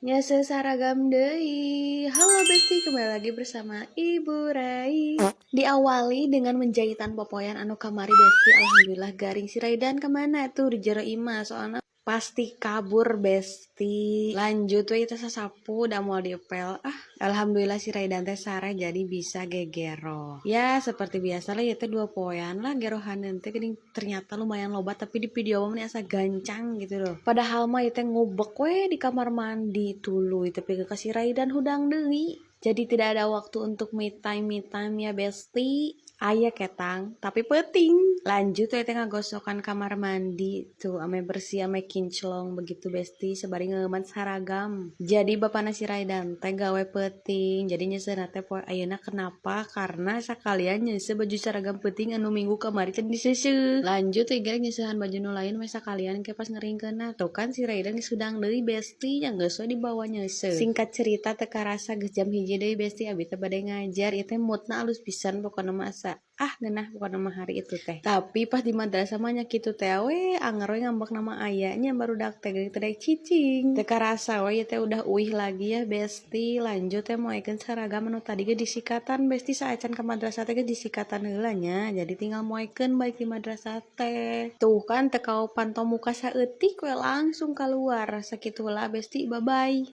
Ya seragam deui. Halo Besti, kembali lagi bersama Ibu Rai. Diawali dengan menjahitan popoyan anu kamari Besti. Alhamdulillah garing si Raidan kemana tuh di jero imah soalnya pasti kabur Besti. Lanjut we itu sasapu udah mau diepel. Alhamdulillah si Raidan teh sareh jadi bisa gegero. Ya seperti biasa lah itu dua poyan lah gerohaneun teh geuning ternyata lumayan loba tapi di video mah asa gancang gitu loh. Padahal mah itu ngubek we di kamar mandi tuluy tapi ke si Raidan hudang deui. Jadi tidak ada waktu untuk me time ya Besti. Aya ketang, tapi penting. Lanjut ya tengah gosokan kamar mandi tuh ame bersih ame kinclong begitu Besti sebari ngeuman saragam. Jadi bapak nasi Raidan teh gawe penting. Jadi nyeuseuna teh poe ayeuna kenapa? Karena sakalian nyeuseuh baju saragam penting anu minggu kamari can diseuseut. Lanjut ya gara nyeusehan baju nu lain we sakalian ke pas ngeringkeunna. Tuh kan si Raidan geus udang deui Besti nya geus we dibawa nyeuseut. Singkat cerita teu karasa geus jam 1 deui Besti abi teh bade ngajar. Ieu teh moodna alus pisan pokona mah asa ngeunah pokona mah hari itu teh. Tapi pas di madrasah mah nya kitu teh we anger we ngambek nama ayahnya barudak teh geuning cicing. Teu karasa we teh udah uih lagi ya Besti. Lanjut teh moekeun saragam anu tadi ge disikatan Besti saacan ka madrasah teh ge disikatan heula nya. Jadi tinggal moekeun balik di madrasah teh. Tuh kan teu kao pantau muka saeutik we langsung keluar. Sakitu heula Besti, bye bye.